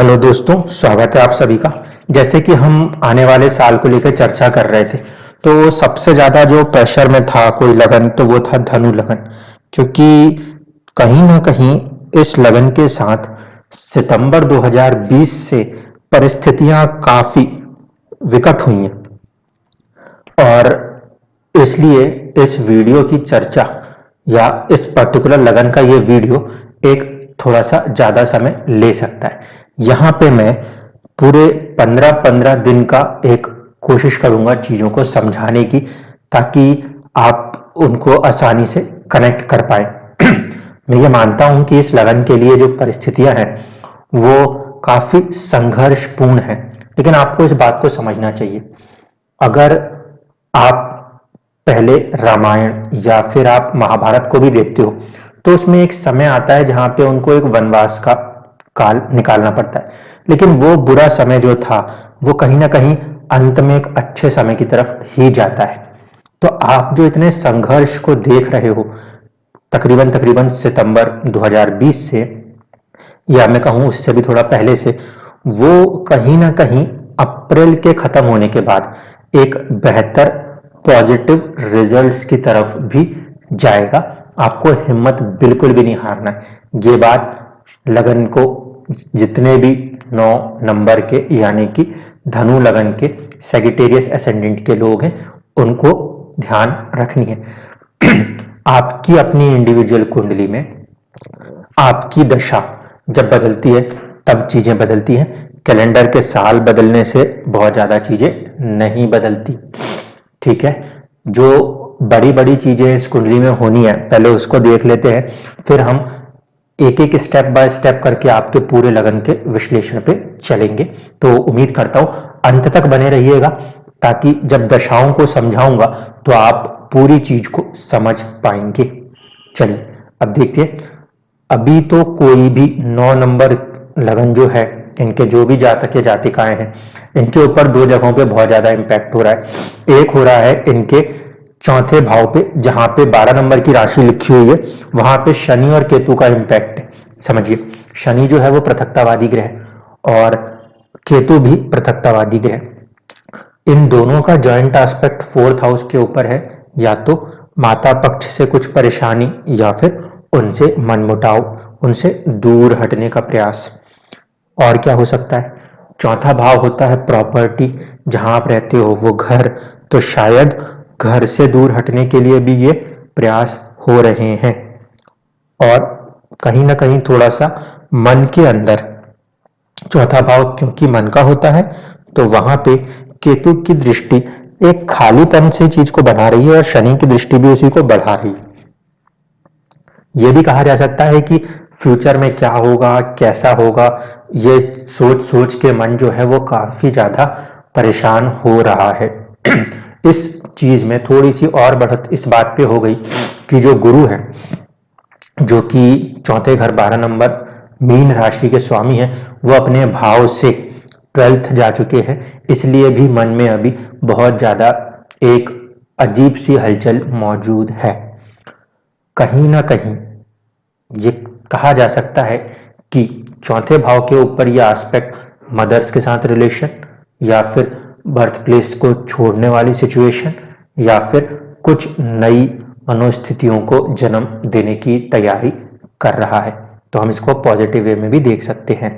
Hello दोस्तों, स्वागत है आप सभी का। जैसे कि हम आने वाले साल को लेकर चर्चा कर रहे थे, तो सबसे ज्यादा जो प्रेशर में था कोई लगन, तो वो था धनु लगन। क्योंकि कहीं ना कहीं इस लगन के साथ सितंबर 2020 से परिस्थितियां काफी विकट हुई हैं और इसलिए इस वीडियो की चर्चा या इस पर्टिकुलर लगन का ये वीडियो एक थोड़ा सा ज्यादा समय ले सकता है। यहाँ पे मैं पूरे 15-15 दिन का एक कोशिश करूंगा चीजों को समझाने की, ताकि आप उनको आसानी से कनेक्ट कर पाए। मैं ये मानता हूं कि इस लगन के लिए जो परिस्थितियां हैं वो काफी संघर्षपूर्ण है, लेकिन आपको इस बात को समझना चाहिए। अगर आप पहले रामायण या फिर आप महाभारत को भी देखते हो, तो उसमें एक समय आता है जहां पे उनको एक वनवास का काल निकालना पड़ता है, लेकिन वो बुरा समय जो था वो कहीं ना कहीं अंत में एक अच्छे समय की तरफ ही जाता है। तो आप जो इतने संघर्ष को देख रहे हो तकरीबन तकरीबन सितंबर 2020 से, या मैं कहूं उससे भी थोड़ा पहले से, वो कहीं ना कहीं अप्रैल के खत्म होने के बाद एक बेहतर पॉजिटिव रिजल्ट्स की तरफ भी जाएगा। आपको हिम्मत बिल्कुल भी नहीं हारना है। ये बात लगन को जितने भी 9 नंबर के यानी कि धनु लगन के सेजिटेरियस एसेंडेंट के लोग हैं उनको ध्यान रखनी है। आपकी अपनी इंडिविजुअल कुंडली में आपकी दशा जब बदलती है तब चीजें बदलती हैं। कैलेंडर के साल बदलने से बहुत ज्यादा चीजें नहीं बदलती, ठीक है। जो बड़ी बड़ी चीजें इस कुंडली में होनी है पहले उसको देख लेते हैं, फिर हम एक एक स्टेप बाय स्टेप करके आपके पूरे लगन के विश्लेषण पे चलेंगे। तो उम्मीद करता हूं अंत तक बने रहिएगा, ताकि जब दशाओं को समझाऊंगा तो आप पूरी चीज को समझ पाएंगे। चलिए अब देखिए, अभी तो कोई भी 9 नंबर लगन जो है, इनके जो भी जातक या जातिकाएं हैं, इनके ऊपर 2 जगहों पे बहुत ज्यादा इंपैक्ट हो रहा है। एक हो रहा है इनके चौथे भाव पे, जहां पे 12 नंबर की राशि लिखी हुई है, वहां पे शनि और केतु का इंपैक्ट है। समझिए, शनि जो है वो पृथकतावादी ग्रह और केतु भी पृथकतावादी ग्रह। इन दोनों का जॉइंट एस्पेक्ट 4th हाउस के ऊपर है। या तो माता पक्ष से कुछ परेशानी या फिर उनसे मनमुटाव, उनसे दूर हटने का प्रयास। और क्या हो सकता है? चौथा भाव होता है प्रॉपर्टी, जहां आप रहते हो वो घर, तो शायद घर से दूर हटने के लिए भी ये प्रयास हो रहे हैं। और कहीं ना कहीं थोड़ा सा मन के अंदर, चौथा भाव क्योंकि मन का होता है, तो वहां पे केतु की दृष्टि एक खालीपन से चीज को बना रही है और शनि की दृष्टि भी उसी को बढ़ा रही है। यह भी कहा जा सकता है कि फ्यूचर में क्या होगा, कैसा होगा, ये सोच सोच के मन जो है वो काफी ज्यादा परेशान हो रहा है। इस चीज में थोड़ी सी और बढ़त इस बात पे हो गई कि जो गुरु है, जो कि चौथे घर 12 नंबर मीन राशि के स्वामी हैं, वो अपने भाव से 12th जा चुके हैं। इसलिए भी मन में अभी बहुत ज्यादा एक अजीब सी हलचल मौजूद है। कहीं ना कहीं ये कहा जा सकता है कि चौथे भाव के ऊपर यह एस्पेक्ट मदर्स के साथ रिलेशन, या फिर बर्थ प्लेस को छोड़ने वाली सिचुएशन, या फिर कुछ नई मनोस्थितियों को जन्म देने की तैयारी कर रहा है। तो हम इसको पॉजिटिव वे में भी देख सकते हैं।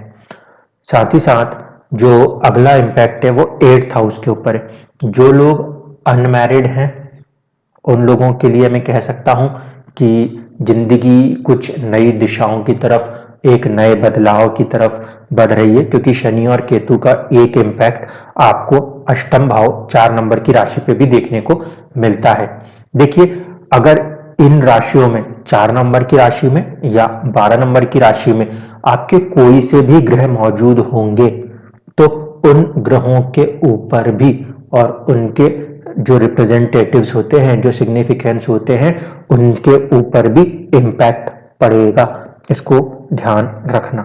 साथ ही साथ जो अगला इंपैक्ट है वो 8th हाउस के ऊपर है। जो लोग अनमैरिड हैं उन लोगों के लिए मैं कह सकता हूं कि जिंदगी कुछ नई दिशाओं की तरफ, एक नए बदलाव की तरफ बढ़ रही है, क्योंकि शनि और केतु का एक इंपैक्ट आपको अष्टम भाव 4 नंबर की राशि पे भी देखने को मिलता है। देखिए, अगर इन राशियों में 4 नंबर की राशि में या 12 नंबर की राशि में आपके कोई से भी ग्रह मौजूद होंगे, तो उन ग्रहों के ऊपर भी और उनके जो रिप्रेजेंटेटिव्स होते हैं, जो सिग्निफिकेंस होते हैं, उनके ऊपर भी इंपैक्ट पड़ेगा। इसको ध्यान रखना।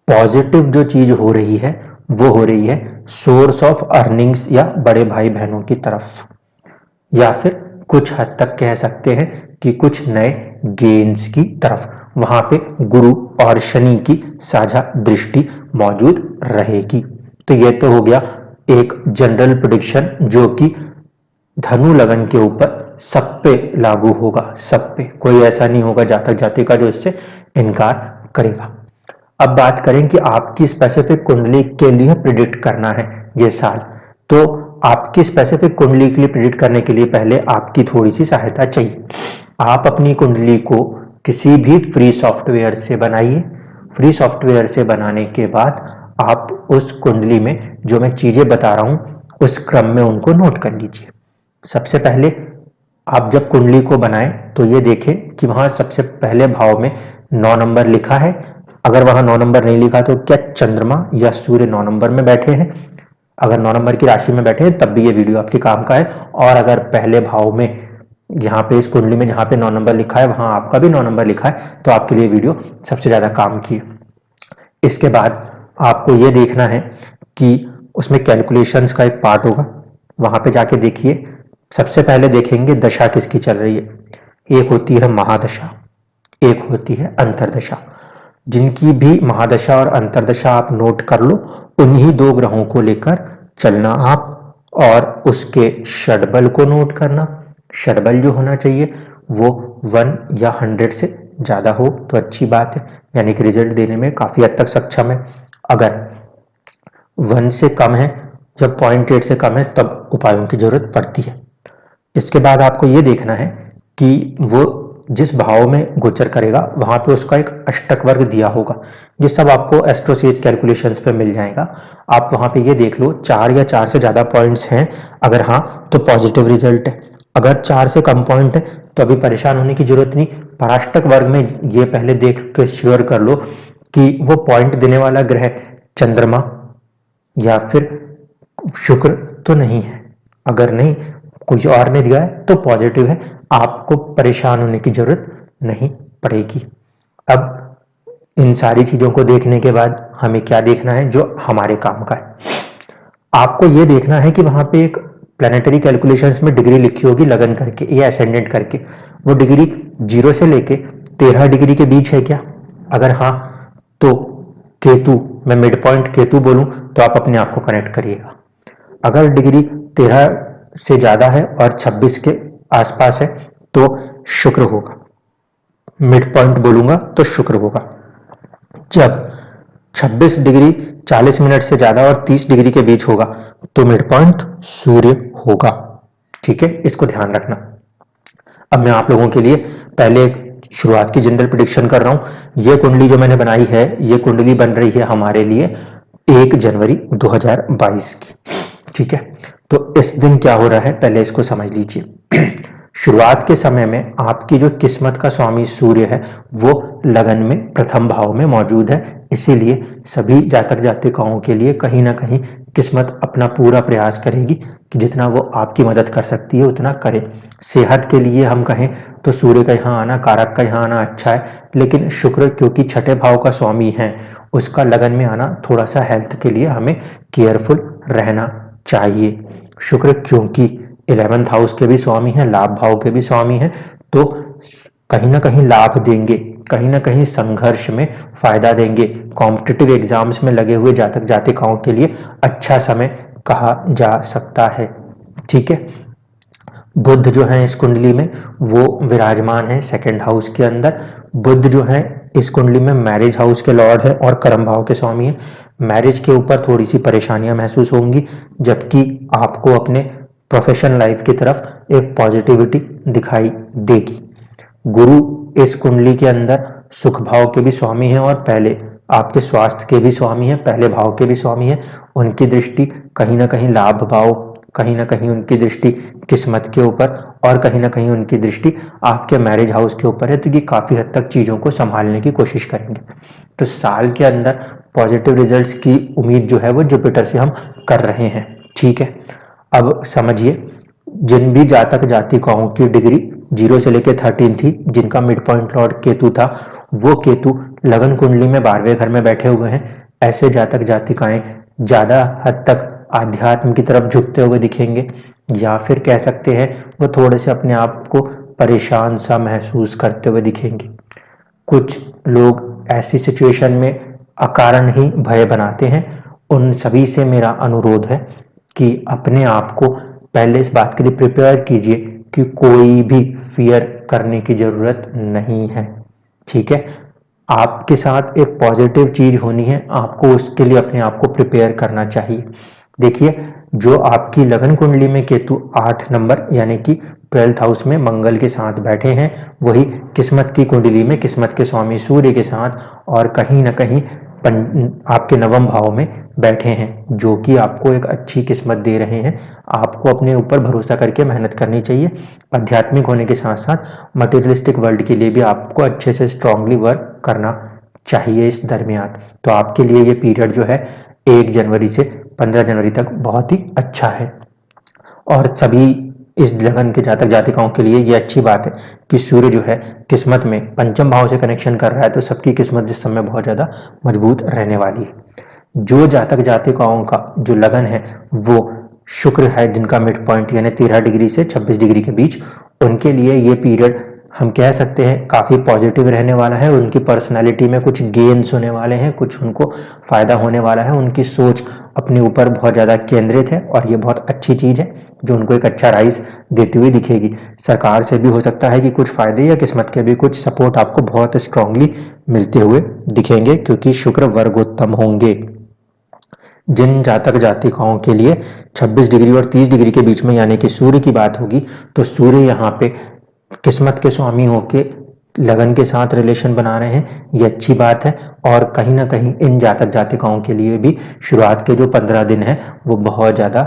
पॉजिटिव जो चीज हो रही है वो हो रही है सोर्स ऑफ अर्निंग्स या बड़े भाई बहनों की तरफ, या फिर कुछ हद तक कह सकते हैं कि कुछ नए गेन्स की तरफ। वहां पे गुरु और शनि की साझा दृष्टि मौजूद रहेगी। तो ये तो हो गया एक जनरल प्रेडिक्शन जो कि धनु लगन के ऊपर सब पे लागू होगा, सब पे, कोई ऐसा नहीं होगा जातक जातिका जो इससे इनकार करेगा। अब बात करें कि आपकी स्पेसिफिक कुंडली के लिए प्रिडिक्ट करना है ये साल, तो आपकी स्पेसिफिक कुंडली के लिए प्रिडिक्ट करने के लिए पहले आपकी थोड़ी सी सहायता चाहिए। आप अपनी कुंडली को किसी भी फ्री सॉफ्टवेयर से बनाइए। फ्री सॉफ्टवेयर से बनाने के बाद आप उस कुंडली में जो मैं चीजें बता रहा हूं उस क्रम में उनको नोट कर लीजिए। सबसे पहले आप जब कुंडली को बनाएं तो ये देखें कि वहां सबसे पहले भाव में 9 नंबर लिखा है। अगर वहां 9 नंबर नहीं लिखा तो क्या चंद्रमा या सूर्य 9 नंबर में बैठे हैं? अगर 9 नंबर की राशि में बैठे हैं तब भी ये वीडियो आपके काम का है। और अगर पहले भाव में जहां पे इस कुंडली में जहां पे 9 नंबर लिखा है वहां आपका भी 9 नंबर लिखा है तो आपके लिए वीडियो सबसे ज्यादा काम की है। इसके बाद आपको ये देखना है कि उसमें कैलकुलेशंस का एक पार्ट होगा, वहां पे जाके देखिए। सबसे पहले देखेंगे दशा किसकी चल रही है। एक होती है महादशा, एक होती है अंतरदशा। जिनकी भी महादशा और अंतरदशा आप नोट कर लो, उन्हीं दो ग्रहों को लेकर चलना आप, और उसके षडबल को नोट करना। षडबल जो होना चाहिए वो 1 या 100 से ज्यादा हो तो अच्छी बात है, यानी कि रिजल्ट देने में काफी हद तक सक्षम है। अगर 1 से कम है, जब 0.8 से कम है तब उपायों की जरूरत पड़ती है। इसके बाद आपको ये देखना है कि वो जिस भाव में गोचर करेगा वहां पे उसका एक अष्टक वर्ग दिया होगा। ये सब आपको एस्ट्रोसेज कैलकुलेशंस पे मिल जाएगा। आप वहां पे ये देख लो 4 या 4 से ज्यादा पॉइंट्स हैं, अगर हाँ तो पॉजिटिव रिजल्ट है। अगर 4 से कम पॉइंट है तो अभी परेशान होने की जरूरत नहीं। पर अष्टक वर्ग में ये पहले देख के श्योर कर लो कि वो पॉइंट देने वाला ग्रह चंद्रमा या फिर शुक्र तो नहीं है। अगर नहीं, कुछ और ने दिया है तो पॉजिटिव है, आपको परेशान होने की जरूरत नहीं पड़ेगी। अब इन सारी चीजों को देखने के बाद हमें क्या देखना है जो हमारे काम का है। आपको यह देखना है कि वहां पे एक प्लानिटरी कैलकुलेशंस में डिग्री लिखी होगी लगन करके या असेंडेंट करके। वो डिग्री 0 से लेके 13 डिग्री के बीच है क्या? अगर हाँ तो केतु, मैं मिड पॉइंट केतु बोलूं तो आप अपने आप को कनेक्ट करिएगा। अगर डिग्री 13 से ज्यादा है और 26 के आसपास है तो शुक्र होगा। मिड पॉइंट बोलूंगा तो शुक्र होगा। जब 26 डिग्री 40 मिनट से ज्यादा और 30 डिग्री के बीच होगा तो मिड पॉइंट सूर्य होगा। ठीक है, इसको ध्यान रखना। अब मैं आप लोगों के लिए पहले एक शुरुआत की जनरल प्रेडिक्शन कर रहा हूं। यह कुंडली जो मैंने बनाई है, यह कुंडली बन रही है हमारे लिए 1 जनवरी 2022 की। ठीक है, तो इस दिन क्या हो रहा है पहले इसको समझ लीजिए। शुरुआत के समय में आपकी जो किस्मत का स्वामी सूर्य है वो लगन में प्रथम भाव में मौजूद है। इसीलिए सभी जातक जातिकाओं के लिए कहीं ना कहीं किस्मत अपना पूरा प्रयास करेगी कि जितना वो आपकी मदद कर सकती है उतना करे। सेहत के लिए हम कहें तो सूर्य का यहाँ आना, कारक का यहाँ आना अच्छा है, लेकिन शुक्र क्योंकि छठे भाव का स्वामी है उसका लगन में आना थोड़ा सा हेल्थ के लिए हमें केयरफुल रहना चाहिए। शुक्र क्योंकि 11th हाउस के भी स्वामी हैं, लाभ भाव के भी स्वामी हैं, तो कहीं ना कहीं लाभ देंगे, कहीं ना कहीं संघर्ष में फायदा देंगे। कॉम्पिटिटिव एग्जाम्स में लगे हुए जातक जातिकाओं के लिए अच्छा समय कहा जा सकता है। ठीक है, बुध जो है इस कुंडली में वो विराजमान है 2nd हाउस के अंदर। बुध जो है इस कुंडली में मैरिज हाउस के लॉर्ड है और कर्म भाव के स्वामी है। मैरिज के ऊपर थोड़ी सी परेशानियां महसूस होंगी, जबकि आपको अपने प्रोफेशनल लाइफ की तरफ एक पॉजिटिविटी दिखाई देगी। गुरु इस कुंडली के अंदर सुख भाव के भी स्वामी हैं और पहले आपके स्वास्थ्य के भी स्वामी हैं, पहले भाव के भी स्वामी हैं। उनकी दृष्टि कहीं ना कहीं लाभ भाव, कहीं ना कहीं उनकी दृष्टि किस्मत के ऊपर और कहीं ना कहीं उनकी दृष्टि आपके मैरिज हाउस के ऊपर है। तो ये काफी हद तक चीजों को संभालने की कोशिश करेंगे। तो साल के अंदर पॉजिटिव रिजल्ट्स की उम्मीद जो है वो जुपिटर से हम कर रहे हैं। ठीक है, अब समझिए जिन भी जातक जातिकाओं की डिग्री 0 से लेकर 13 थी, जिनका मिड पॉइंट लॉर्ड केतु था, वो केतु लगन कुंडली में 12वें घर में बैठे हुए हैं। ऐसे जातक जातिकाएं ज्यादा हद तक आध्यात्म की तरफ झुकते हुए दिखेंगे, या फिर कह सकते हैं वो थोड़े से अपने आप को परेशान सा महसूस करते हुए दिखेंगे। कुछ लोग ऐसी सिचुएशन में अकारण ही भय बनाते हैं। उन सभी से मेरा अनुरोध है कि अपने आप को पहले इस बात के लिए प्रिपेयर कीजिए कि कोई भी फियर करने की जरूरत नहीं है। ठीक है, आपके साथ एक पॉजिटिव चीज होनी है, आपको उसके लिए अपने आप को प्रिपेयर करना चाहिए। देखिए, जो आपकी लगन कुंडली में केतु 8 नंबर यानी कि 12th हाउस में मंगल के साथ बैठे हैं, वही किस्मत की कुंडली में किस्मत के स्वामी सूर्य के साथ और कहीं ना कहीं आपके नवम भाव में बैठे हैं, जो कि आपको एक अच्छी किस्मत दे रहे हैं। आपको अपने ऊपर भरोसा करके मेहनत करनी चाहिए। आध्यात्मिक होने के साथ साथ मटेरियलिस्टिक वर्ल्ड के लिए भी आपको अच्छे से स्ट्रांगली वर्क करना चाहिए इस दरमियान। तो आपके लिए ये पीरियड जो है 1 जनवरी से 15 जनवरी तक बहुत ही अच्छा है। और सभी इस लगन के जातक जातिकाओं के लिए ये अच्छी बात है कि सूर्य जो है किस्मत में पंचम भाव से कनेक्शन कर रहा है, तो सबकी किस्मत इस समय बहुत ज़्यादा मजबूत रहने वाली है। जो जातक जातिकाओं का जो लगन है वो शुक्र है, जिनका मिड पॉइंट यानी 13 डिग्री से 26 डिग्री के बीच, उनके लिए ये पीरियड हम कह सकते हैं काफ़ी पॉजिटिव रहने वाला है। उनकी पर्सनालिटी में कुछ गेन्स होने वाले हैं, कुछ उनको फ़ायदा होने वाला है। उनकी सोच अपने ऊपर बहुत ज़्यादा केंद्रित है और ये बहुत अच्छी चीज़ है जो उनको एक अच्छा राइज देती हुई दिखेगी। सरकार से भी हो सकता है कि कुछ फ़ायदे या किस्मत के भी कुछ सपोर्ट आपको बहुत स्ट्रांगली मिलते हुए दिखेंगे, क्योंकि शुक्र वर्गोत्तम होंगे। जिन जातक जातिकाओं के लिए 26 डिग्री और 30 डिग्री के बीच में यानी कि सूर्य की बात होगी, तो सूर्य यहाँ पे किस्मत के स्वामी होके लगन के साथ रिलेशन बना रहे हैं, ये अच्छी बात है। और कहीं ना कहीं इन जातक जातिकाओं के लिए भी शुरुआत के जो 15 दिन है वो बहुत ज़्यादा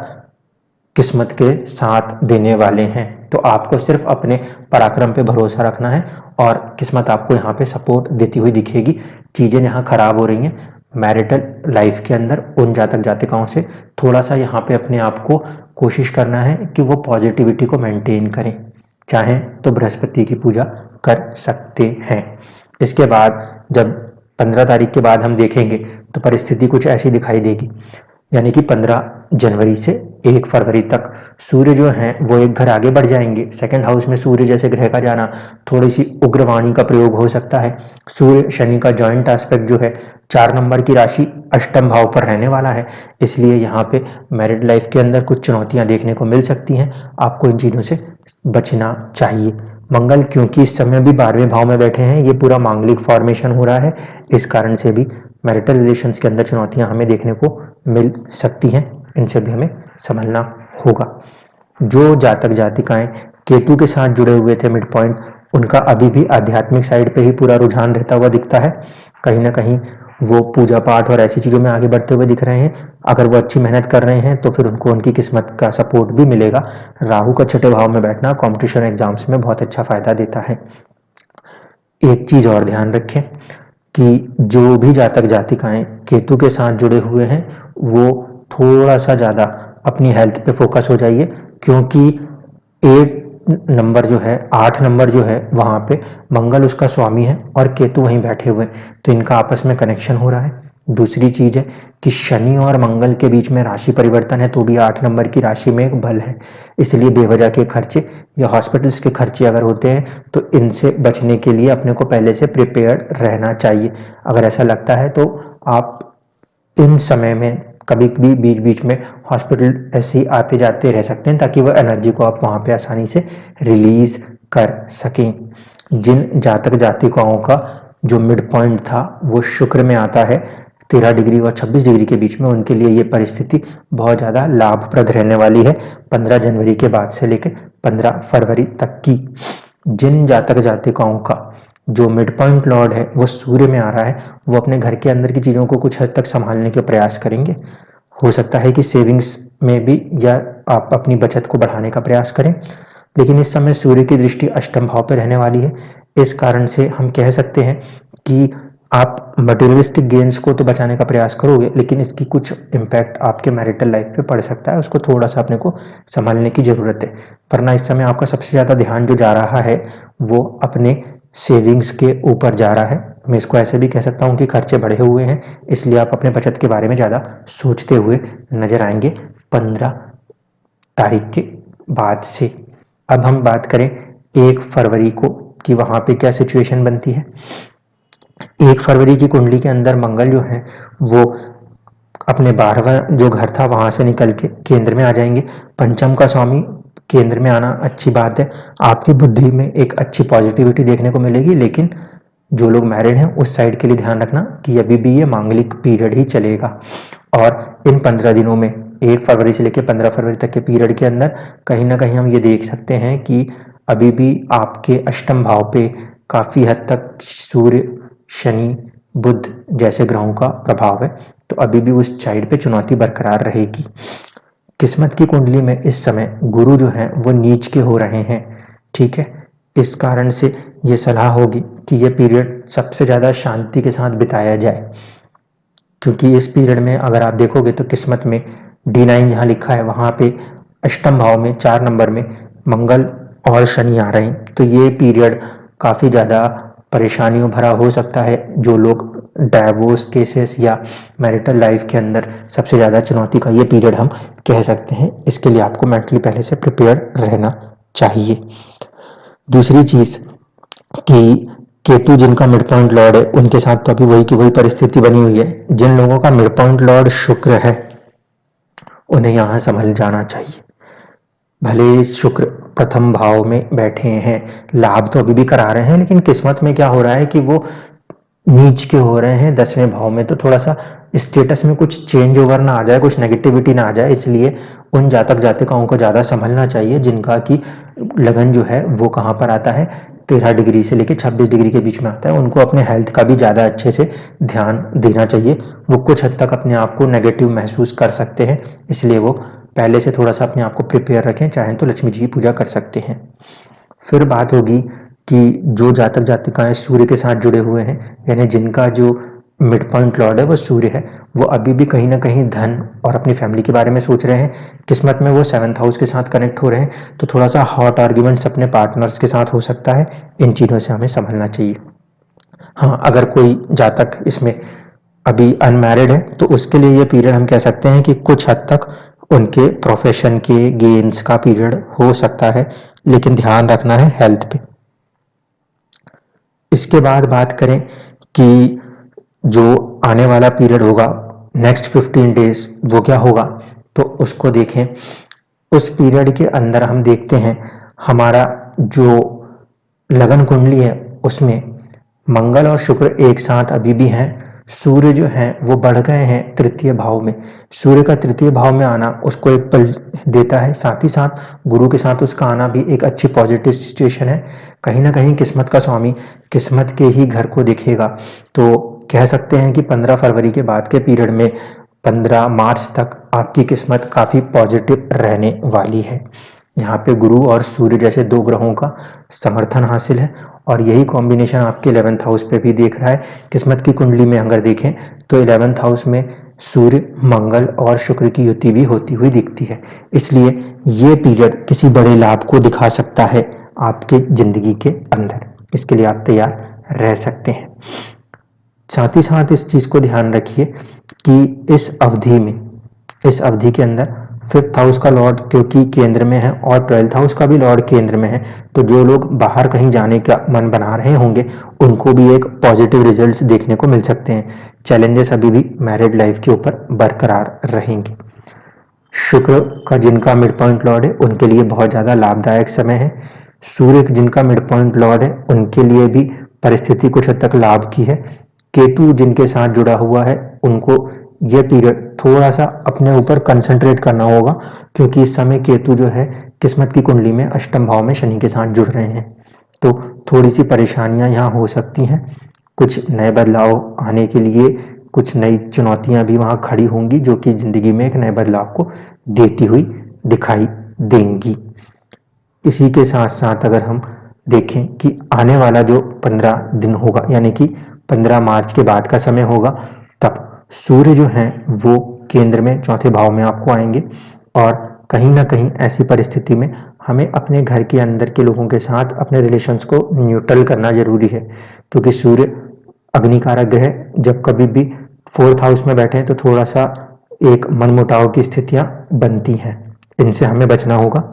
किस्मत के साथ देने वाले हैं। तो आपको सिर्फ अपने पराक्रम पे भरोसा रखना है और किस्मत आपको यहाँ पे सपोर्ट देती हुई दिखेगी। चीज़ें यहाँ खराब हो रही हैं मैरिटल लाइफ के अंदर, उन जातक जातिकाओं से थोड़ा सा यहाँ पे अपने आप को कोशिश करना है कि वो पॉजिटिविटी को मेंटेन करें। चाहें तो बृहस्पति की पूजा कर सकते हैं। इसके बाद जब 15 तारीख के बाद हम देखेंगे तो परिस्थिति कुछ ऐसी दिखाई देगी, यानी कि 15 जनवरी से 1 फरवरी तक सूर्य जो हैं वो एक घर आगे बढ़ जाएंगे। सेकंड हाउस में सूर्य जैसे ग्रह का जाना थोड़ी सी उग्रवाणी का प्रयोग हो सकता है। सूर्य शनि का जॉइंट एस्पेक्ट जो है 4 नंबर की राशि अष्टम भाव पर रहने वाला है, इसलिए यहाँ पे मैरिड लाइफ के अंदर कुछ चुनौतियां देखने को मिल सकती हैं। आपको इन चीज़ों से बचना चाहिए। मंगल क्योंकि इस समय भी 12वें भाव में बैठे हैं, ये पूरा मांगलिक फॉर्मेशन हो रहा है, इस कारण से भी मैरिटल रिलेशंस के अंदर चुनौतियां हमें देखने को मिल सकती हैं। इनसे भी हमें संभलना होगा। जो जातक जातिकाएं केतु के साथ जुड़े हुए थे मिड पॉइंट, उनका अभी भी आध्यात्मिक साइड पे ही पूरा रुझान रहता हुआ दिखता है। कहीं ना कहीं वो पूजा पाठ और ऐसी चीज़ों में आगे बढ़ते हुए दिख रहे हैं। अगर वो अच्छी मेहनत कर रहे हैं तो फिर उनको उनकी किस्मत का सपोर्ट भी मिलेगा। राहु का 6ठे भाव में बैठना कॉम्पिटिशन एग्जाम्स में बहुत अच्छा फायदा देता है। एक चीज़ और ध्यान रखें कि जो भी जातक जातिकाएं केतु के साथ जुड़े हुए हैं वो थोड़ा सा ज़्यादा अपनी हेल्थ पे फोकस हो जाइए, क्योंकि 8 नंबर जो है 8 नंबर जो है वहाँ पे मंगल उसका स्वामी है और केतु वहीं बैठे हुए हैं, तो इनका आपस में कनेक्शन हो रहा है। दूसरी चीज़ है कि शनि और मंगल के बीच में राशि परिवर्तन है, तो भी 8 नंबर की राशि में एक बल है, इसलिए बेवजह के खर्चे या हॉस्पिटल्स के खर्चे अगर होते हैं तो इनसे बचने के लिए अपने को पहले से प्रिपेयर्ड रहना चाहिए। अगर ऐसा लगता है तो आप इन समय में कभी भी बीच बीच में हॉस्पिटल ऐसे ही आते जाते रह सकते हैं, ताकि वह एनर्जी को आप वहाँ पे आसानी से रिलीज कर सकें। जिन जातक जातिकाओं का जो मिड पॉइंट था वो शुक्र में आता है 13 डिग्री और 26 डिग्री के बीच में, उनके लिए ये परिस्थिति बहुत ज़्यादा लाभप्रद रहने वाली है 15 जनवरी के बाद से लेकर 15 फरवरी तक की। जिन जातक जातिकाओं का जो मिड पॉइंट लॉर्ड है वो सूर्य में आ रहा है, वो अपने घर के अंदर की चीज़ों को कुछ हद तक संभालने के प्रयास करेंगे। हो सकता है कि सेविंग्स में भी या आप अपनी बचत को बढ़ाने का प्रयास करें, लेकिन इस समय सूर्य की दृष्टि अष्टम भाव पर रहने वाली है। इस कारण से हम कह सकते हैं कि आप मटेरियलिस्टिक गेन्स को तो बचाने का प्रयास करोगे, लेकिन इसकी कुछ इम्पैक्ट आपके मैरिटल लाइफ पे पड़ सकता है, उसको थोड़ा सा अपने को संभालने की ज़रूरत है। वरना इस समय आपका सबसे ज़्यादा ध्यान जो जा रहा है वो अपने सेविंग्स के ऊपर जा रहा है। मैं इसको ऐसे भी कह सकता हूँ कि खर्चे बढ़े हुए हैं, इसलिए आप अपने बचत के बारे में ज़्यादा सोचते हुए नजर आएंगे 15 तारीख के बाद से। अब हम बात करें 1 फरवरी को कि वहाँ पे क्या सिचुएशन बनती है। 1 फरवरी की कुंडली के अंदर मंगल जो है वो अपने 12वां जो घर था वहां से निकल के केंद्र में आ जाएंगे। पंचम का स्वामी केंद्र में आना अच्छी बात है, आपकी बुद्धि में एक अच्छी पॉजिटिविटी देखने को मिलेगी। लेकिन जो लोग मैरिड हैं उस साइड के लिए ध्यान रखना कि अभी भी ये मांगलिक पीरियड ही चलेगा। और इन 15 दिनों में 1 फरवरी से लेकर 15 फरवरी तक के पीरियड के अंदर कहीं ना कहीं हम ये देख सकते हैं कि अभी भी आपके अष्टम भाव पे काफी हद तक सूर्य, शनि, बुध जैसे ग्रहों का प्रभाव है, तो अभी भी उस साइड पे चुनौती बरकरार रहेगी। किस्मत की कुंडली में इस समय गुरु जो है वो नीच के हो रहे हैं, ठीक है। इस कारण से ये सलाह होगी कि ये पीरियड सबसे ज्यादा शांति के साथ बिताया जाए, क्योंकि इस पीरियड में अगर आप देखोगे तो किस्मत में D9 जहाँ लिखा है वहां पे अष्टम भाव में 4 नंबर में मंगल और शनि आ रहे हैं, तो ये पीरियड काफी ज्यादा परेशानियों भरा हो सकता है। जो लोग डाइवोर्स केसेस या मैरिटल लाइफ के अंदर सबसे ज्यादा चुनौती का ये पीरियड हम कह सकते हैं, इसके लिए आपको मेंटली पहले से प्रिपेयर रहना चाहिए। दूसरी चीज कि केतु जिनका मिड पॉइंट लॉर्ड है उनके साथ तो अभी वही की वही परिस्थिति बनी हुई है। जिन लोगों का मिड पॉइंट लॉर्ड शुक्र है उन्हें यहां संभल जाना चाहिए। भले शुक्र प्रथम भाव में बैठे हैं, लाभ तो अभी भी करा रहे हैं, लेकिन किस्मत में क्या हो रहा है कि वो नीच के हो रहे हैं 10वें भाव में, तो थोड़ा सा स्टेटस में कुछ चेंज ओवर ना आ जाए, कुछ नेगेटिविटी ना आ जाए, इसलिए उन जातक जातिकाओं को ज्यादा संभलना चाहिए जिनका कि लगन जो है वो कहाँ पर आता है 13 डिग्री से लेकर 26 डिग्री के बीच में आता है। उनको अपने हेल्थ का भी ज्यादा अच्छे से ध्यान देना चाहिए। वो कुछ हद तक अपने आप को नेगेटिव महसूस कर सकते हैं, इसलिए वो पहले से थोड़ा सा अपने आप को प्रिपेयर रखें, चाहें तो लक्ष्मी जी की पूजा कर सकते हैं। फिर बात होगी कि जो जातक जातिकाएं सूर्य के साथ जुड़े हुए हैं, यानी जिनका जो मिड पॉइंट लॉर्ड है वो सूर्य है, वो अभी भी कहीं ना कहीं धन और अपनी फैमिली के बारे में सोच रहे हैं। किस्मत में वो 7th हाउस के साथ कनेक्ट हो रहे हैं, तो थोड़ा सा हॉट आर्ग्यूमेंट्स अपने पार्टनर्स के साथ हो सकता है। इन चीजों से हमें संभलना चाहिए। हाँ, अगर कोई जातक इसमें अभी अनमैरिड है तो उसके लिए ये पीरियड हम कह सकते हैं कि कुछ हद तक उनके प्रोफेशन के गेन्स का पीरियड हो सकता है, लेकिन ध्यान रखना है हेल्थ पे। इसके बाद बात करें कि जो आने वाला पीरियड होगा नेक्स्ट 15 डेज वो क्या होगा, तो उसको देखें। उस पीरियड के अंदर हम देखते हैं हमारा जो लगन कुंडली है उसमें मंगल और शुक्र एक साथ अभी भी हैं। सूर्य जो है वो बढ़ गए हैं 3य भाव में। सूर्य का 3य भाव में आना उसको एक पल देता है, साथ ही साथ गुरु के साथ उसका आना भी एक अच्छी पॉजिटिव सिचुएशन है। कहीं ना कहीं किस्मत का स्वामी किस्मत के ही घर को दिखेगा, तो कह सकते हैं कि 15 फरवरी के बाद के पीरियड में 15 मार्च तक आपकी किस्मत काफी पॉजिटिव रहने वाली है। यहाँ पे गुरु और सूर्य जैसे 2 ग्रहों का समर्थन हासिल है, और यही कॉम्बिनेशन आपके 11th हाउस पे भी देख रहा है। किस्मत की कुंडली में अगर देखें तो 11th हाउस में सूर्य, मंगल और शुक्र की युति भी होती हुई दिखती है, इसलिए ये पीरियड किसी बड़े लाभ को दिखा सकता है आपके जिंदगी के अंदर। इसके लिए आप तैयार रह सकते हैं। साथ ही साथ इस चीज को ध्यान रखिए कि इस अवधि के अंदर 5th हाउस का लॉर्ड क्योंकि केंद्र में है और 12th हाउस का भी लॉर्ड केंद्र में है, तो जो लोग बाहर कहीं जाने का मन बना रहे होंगे उनको भी एक पॉजिटिव रिजल्ट्स देखने को मिल सकते हैं। चैलेंजेस अभी भी मैरिड लाइफ के ऊपर बरकरार रहेंगे। शुक्र का जिनका मिड पॉइंट लॉर्ड है उनके लिए बहुत ज्यादा लाभदायक समय है। सूर्य जिनका मिड पॉइंट लॉर्ड है उनके लिए भी परिस्थिति कुछ हद तक लाभ की है। केतु जिनके साथ जुड़ा हुआ है उनको ये पीरियड थोड़ा सा अपने ऊपर कंसंट्रेट करना होगा, क्योंकि इस समय केतु जो है किस्मत की कुंडली में अष्टम भाव में शनि के साथ जुड़ रहे हैं, तो थोड़ी सी परेशानियां यहाँ हो सकती हैं। कुछ नए बदलाव आने के लिए कुछ नई चुनौतियां भी वहां खड़ी होंगी, जो कि जिंदगी में एक नए बदलाव को देती हुई दिखाई देंगी। इसी के साथ साथ अगर हम देखें कि आने वाला जो 15 दिन होगा, यानी कि 15 मार्च के बाद का समय होगा, तब सूर्य जो है वो केंद्र में 4थे भाव में आपको आएंगे, और कहीं ना कहीं ऐसी परिस्थिति में हमें अपने घर के अंदर के लोगों के साथ अपने रिलेशंस को न्यूट्रल करना जरूरी है, क्योंकि सूर्य अग्निकारक ग्रह जब कभी भी 4th हाउस में बैठे तो थोड़ा सा एक मनमुटाव की स्थितियां बनती हैं, इनसे हमें बचना होगा।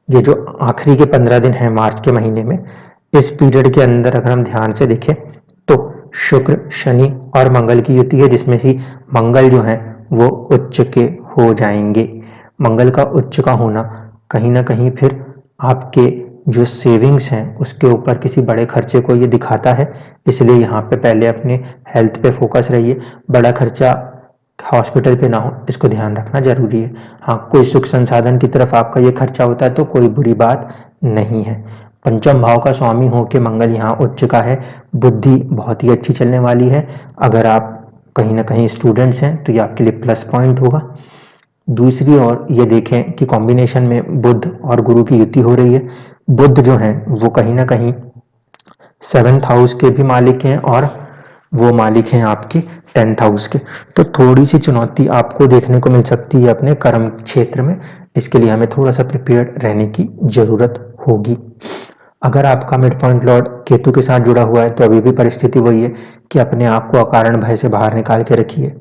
ये जो आखिरी के 15 दिन है मार्च के महीने में, इस पीरियड के अंदर अगर हम ध्यान से देखें तो शुक्र, शनि और मंगल की युति है, जिसमें से मंगल जो है वो उच्च के हो जाएंगे। मंगल का उच्च का होना कहीं ना कहीं फिर आपके जो सेविंग्स हैं उसके ऊपर किसी बड़े खर्चे को ये दिखाता है, इसलिए यहाँ पे पहले अपने हेल्थ पे फोकस रहिए। बड़ा खर्चा हॉस्पिटल पे ना हो, इसको ध्यान रखना जरूरी है। हाँ, कोई सुख संसाधन की तरफ आपका ये खर्चा होता है तो कोई बुरी बात नहीं है। पंचम भाव का स्वामी हो के मंगल यहाँ उच्च का है, बुद्धि बहुत ही अच्छी चलने वाली है। अगर आप कहीं ना कहीं स्टूडेंट्स हैं तो ये आपके लिए प्लस पॉइंट होगा। दूसरी ओर ये देखें कि कॉम्बिनेशन में बुध और गुरु की युति हो रही है। बुध जो है वो कहीं ना कहीं 7th हाउस के भी मालिक हैं और वो मालिक हैं आपके 10th हाउस के। तो थोड़ी सी चुनौती आपको देखने को मिल सकती है अपने कर्म क्षेत्र में, इसके लिए हमें थोड़ा सा प्रिपेयर्ड रहने की जरूरत होगी। अगर आपका मिड पॉइंट लॉर्ड केतु के साथ जुड़ा हुआ है तो अभी भी परिस्थिति वही है कि अपने आप को अकारण भय से बाहर निकाल के रखिए।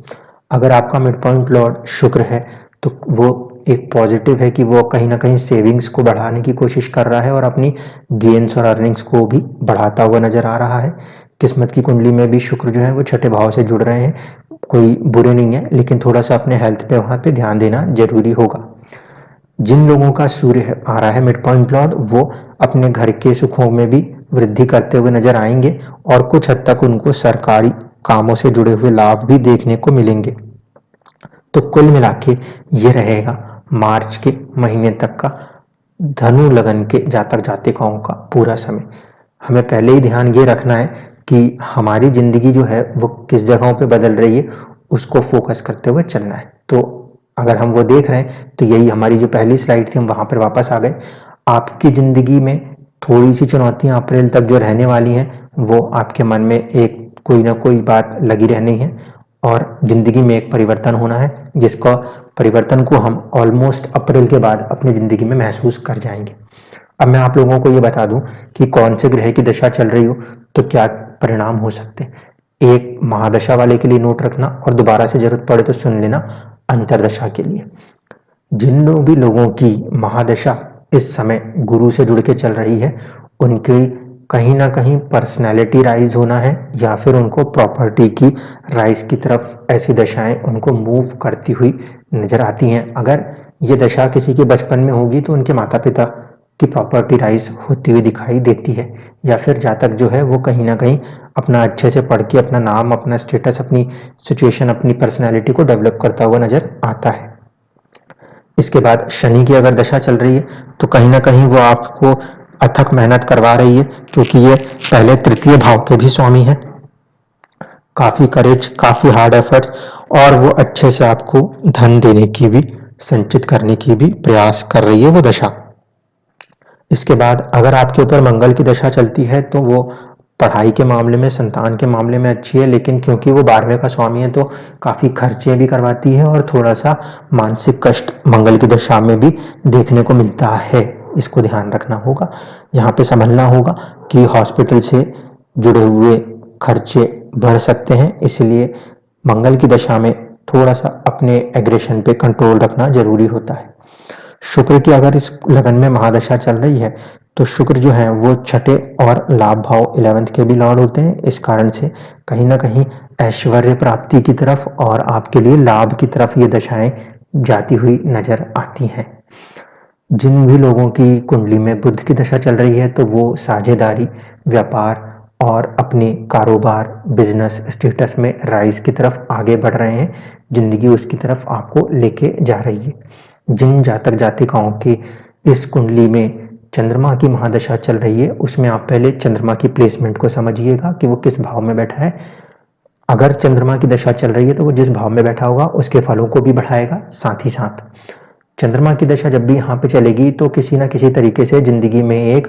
अगर आपका मिड पॉइंट लॉर्ड शुक्र है तो वो एक पॉजिटिव है कि वो कहीं ना कहीं सेविंग्स को बढ़ाने की कोशिश कर रहा है और अपनी गेन्स और अर्निंग्स को भी बढ़ाता हुआ नजर आ रहा है। किस्मत की कुंडली में भी शुक्र जो है वो छठे भाव से जुड़ रहे हैं, कोई बुरे नहीं है, लेकिन थोड़ा सा अपने हेल्थ पे वहां पे ध्यान देना जरूरी होगा। जिन लोगों का सूर्य आ रहा है मिड पॉइंट लॉर्ड, वो अपने घर के सुखों में भी वृद्धि करते हुए नजर आएंगे और कुछ हद तक उनको सरकारी कामों से जुड़े हुए लाभ भी देखने को मिलेंगे। तो कुल मिला के ये रहेगा मार्च के महीने तक का धनु लगन के जातक जातिकाओं का पूरा समय। हमें पहले ही ध्यान ये रखना है कि हमारी जिंदगी जो है वो किस जगहों पे बदल रही है, उसको फोकस करते हुए चलना है। तो अगर हम वो देख रहे हैं तो यही हमारी जो पहली स्लाइड थी, हम वहां पर वापस आ गए। आपकी जिंदगी में थोड़ी सी चुनौतियां अप्रैल तक जो रहने वाली हैं, वो आपके मन में एक कोई ना कोई बात लगी रहनी है और जिंदगी में एक परिवर्तन होना है, जिसका परिवर्तन को हम ऑलमोस्ट अप्रैल के बाद अपनी जिंदगी में महसूस कर जाएंगे। अब मैं आप लोगों को ये बता दूं कि कौन से ग्रह की दशा चल रही हो तो क्या परिणाम हो सकते हैं। एक महादशा वाले के लिए नोट रखना और दोबारा से जरूरत पड़े तो सुन लेना अंतरदशा के लिए। जिन भी लोगों की महादशा इस समय गुरु से जुड़ के चल रही है, उनकी कहीं ना कहीं पर्सनैलिटी राइज होना है या फिर उनको प्रॉपर्टी की राइज की तरफ ऐसी दशाएं उनको मूव करती हुई नजर आती हैं। अगर ये दशा किसी के बचपन में होगी तो उनके माता पिता की प्रॉपर्टी राइज होती हुई दिखाई देती है, या फिर जातक जो है वो कहीं ना कहीं अपना अच्छे से पढ़ के अपना नाम, अपना स्टेटस, अपनी सिचुएशन, अपनी पर्सनैलिटी को डेवलप करता हुआ नजर आता है। इसके बाद शनि की अगर दशा चल रही है तो कहीं ना कहीं वो आपको अथक मेहनत करवा रही है, क्योंकि ये पहले तृतीय भाव के भी स्वामी है। काफी करेज, काफी हार्ड एफर्ट्स और वो अच्छे से आपको धन देने की भी, संचित करने की भी प्रयास कर रही है वो दशा। इसके बाद अगर आपके ऊपर मंगल की दशा चलती है तो वो पढ़ाई के मामले में, संतान के मामले में अच्छी है, लेकिन क्योंकि वो 12वें का स्वामी है तो काफी खर्चे भी करवाती है और थोड़ा सा मानसिक कष्ट मंगल की दशा में भी देखने को मिलता है। इसको ध्यान रखना होगा, यहाँ पे समझना होगा कि हॉस्पिटल से जुड़े हुए खर्चे बढ़ सकते हैं, इसलिए मंगल की दशा में थोड़ा सा अपने एग्रेशन पे कंट्रोल रखना जरूरी होता है। शुक्र की अगर इस लगन में महादशा चल रही है तो शुक्र जो है वो छठे और लाभ भाव 11th के भी लॉर्ड होते हैं। इस कारण से कहीं ना कहीं ऐश्वर्य प्राप्ति की तरफ और आपके लिए लाभ की तरफ ये दशाएं जाती हुई नजर आती हैं। जिन भी लोगों की कुंडली में बुध की दशा चल रही है तो वो साझेदारी, व्यापार और अपने कारोबार, बिजनेस स्टेटस में राइज की तरफ आगे बढ़ रहे हैं। जिंदगी उसकी तरफ आपको लेके जा रही है। जिन जातक जातिकाओं की इस कुंडली में चंद्रमा की महादशा चल रही है, उसमें आप पहले चंद्रमा की प्लेसमेंट को समझिएगा कि वो किस भाव में बैठा है। अगर चंद्रमा की दशा चल रही है तो वो जिस भाव में बैठा होगा उसके फलों को भी बढ़ाएगा। साथ ही साथ चंद्रमा की दशा जब भी यहाँ पे चलेगी तो किसी ना किसी तरीके से जिंदगी में एक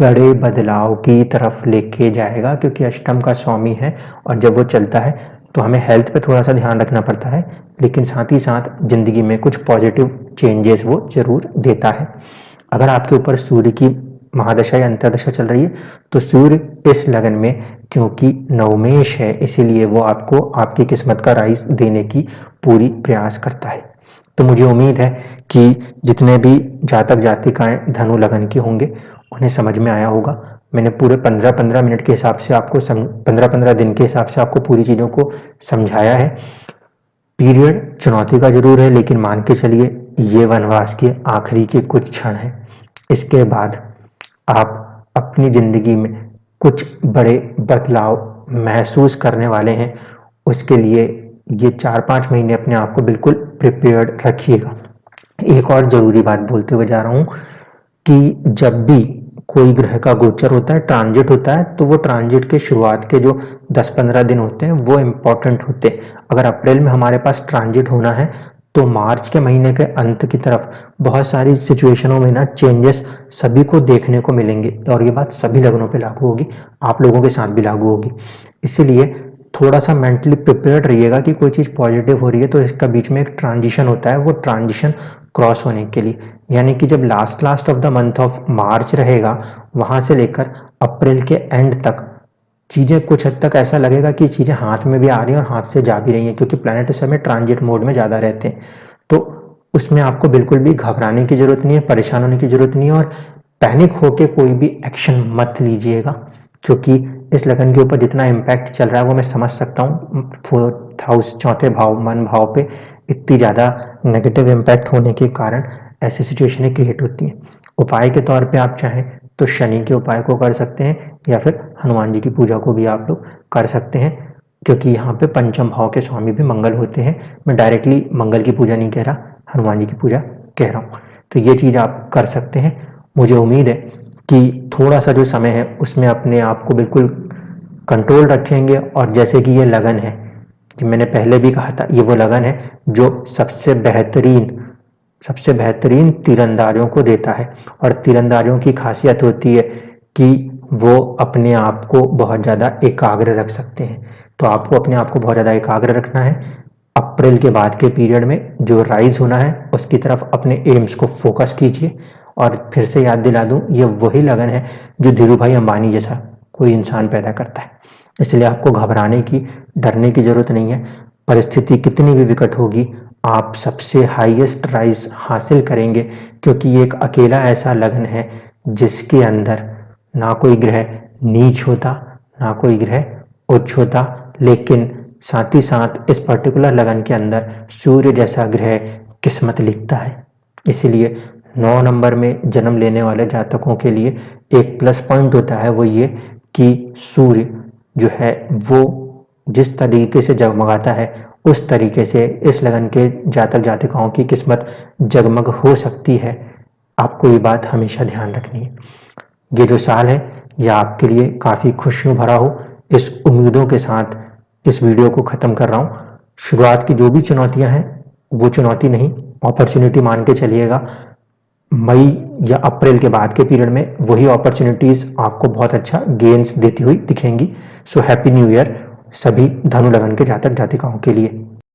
बड़े बदलाव की तरफ लेके जाएगा, क्योंकि अष्टम का स्वामी है और जब वो चलता है तो हमें हेल्थ पे थोड़ा सा ध्यान रखना पड़ता है, लेकिन साथ ही साथ जिंदगी में कुछ पॉजिटिव चेंजेस वो जरूर देता है। अगर आपके ऊपर सूर्य की महादशा या अंतर्दशा चल रही है तो सूर्य इस लगन में, क्योंकि नवमेश है, इसीलिए वो आपको आपकी किस्मत का राइज देने की पूरी प्रयास करता है। तो मुझे उम्मीद है कि जितने भी जातक जातिकाएं धनु लगन के होंगे उन्हें समझ में आया होगा। मैंने पूरे 15-15 मिनट के हिसाब से आपको 15-15 दिन के हिसाब से आपको पूरी चीज़ों को समझाया है। पीरियड चुनौती का जरूर है, लेकिन मान के चलिए ये वनवास के आखिरी के कुछ क्षण हैं। इसके बाद आप अपनी जिंदगी में कुछ बड़े बदलाव महसूस करने वाले हैं। उसके लिए ये 4-5 महीने अपने आप को बिल्कुल प्रिपेयर्ड रखिएगा। एक और जरूरी बात बोलते हुए जा रहा हूं कि जब भी कोई ग्रह का गोचर होता है, ट्रांजिट होता है, तो वो ट्रांजिट के शुरुआत के जो 10-15 दिन होते हैं वो इम्पोर्टेंट होते हैं। अगर अप्रैल में हमारे पास ट्रांजिट होना है तो मार्च के महीने के अंत की तरफ बहुत सारी सिचुएशनों में ना चेंजेस सभी को देखने को मिलेंगे, और ये बात सभी लग्नों पे लागू होगी, आप लोगों के साथ भी लागू होगी। इसीलिए थोड़ा सा मेंटली प्रिपेयर्ड रहिएगा कि कोई चीज़ पॉजिटिव हो रही है तो इसका बीच में एक ट्रांजिशन होता है, वो ट्रांजिशन क्रॉस होने के लिए, यानी कि जब last of the month of March रहेगा, वहां से लेकर अप्रैल के एंड तक चीज़ें कुछ हद तक ऐसा लगेगा कि चीज़ें हाथ में भी आ रही हैं और हाथ से जा भी रही हैं, क्योंकि प्लैनेट उस समय ट्रांजिट मोड में ज़्यादा रहते हैं। तो उसमें आपको बिल्कुल भी घबराने की जरूरत नहीं है, परेशान होने की जरूरत नहीं है, और पैनिक होके कोई भी एक्शन मत लीजिएगा, क्योंकि इस लगन के ऊपर जितना इम्पैक्ट चल रहा है वो मैं समझ सकता हूँ। 4th हाउस, चौथे भाव, मन भाव पे इतनी ज़्यादा नेगेटिव इम्पैक्ट होने के कारण ऐसी सिचुएशनें क्रिएट होती हैं। उपाय के तौर पे आप चाहें तो शनि के उपाय को कर सकते हैं, या फिर हनुमान जी की पूजा को भी आप लोग कर सकते हैं, क्योंकि यहाँ पे पंचम भाव के स्वामी भी मंगल होते हैं। मैं डायरेक्टली मंगल की पूजा नहीं कह रहा, हनुमान जी की पूजा कह रहा हूँ। तो ये चीज़ आप कर सकते हैं। मुझे उम्मीद है कि थोड़ा सा जो समय है उसमें अपने आप को बिल्कुल कंट्रोल रखेंगे, और जैसे कि ये लगन है कि मैंने पहले भी कहा था, ये वो लगन है जो सबसे बेहतरीन तीरंदाजों को देता है, और तीरंदाजों की खासियत होती है कि वो अपने आप को बहुत ज़्यादा एकाग्र रख सकते हैं। तो आपको अपने आप को बहुत ज़्यादा एकाग्र रखना है। अप्रैल के बाद के पीरियड में जो राइज होना है उसकी तरफ अपने एम्स को फोकस कीजिए। और फिर से याद दिला दूं, ये वही लगन है जो धीरू भाई अंबानी जैसा कोई इंसान पैदा करता है। इसलिए आपको घबराने की, डरने की जरूरत नहीं है। परिस्थिति कितनी भी विकट होगी, आप सबसे हाईएस्ट राइज हासिल करेंगे, क्योंकि ये एक अकेला ऐसा लगन है जिसके अंदर ना कोई ग्रह नीच होता, ना कोई ग्रह उच्च होता, लेकिन साथ ही साथ इस पर्टिकुलर लगन के अंदर सूर्य जैसा ग्रह किस्मत लिखता है। इसीलिए 9 नंबर में जन्म लेने वाले जातकों के लिए एक प्लस पॉइंट होता है, वो ये कि सूर्य जो है वो जिस तरीके से जगमगाता है उस तरीके से इस लगन के जातक जातिकाओं की किस्मत जगमग हो सकती है। आपको ये बात हमेशा ध्यान रखनी है। ये जो साल है यह आपके लिए काफ़ी खुशियों भरा हो, इस उम्मीदों के साथ इस वीडियो को ख़त्म कर रहा हूँ। शुरुआत की जो भी चुनौतियां हैं वो चुनौती नहीं, अपॉर्चुनिटी मान के चलिएगा। मई या अप्रैल के बाद के पीरियड में वही अपॉर्चुनिटीज आपको बहुत अच्छा गेन्स देती हुई दिखेंगी। सो हैप्पी न्यू ईयर सभी धनु लगन के जातक जातिकाओं के लिए।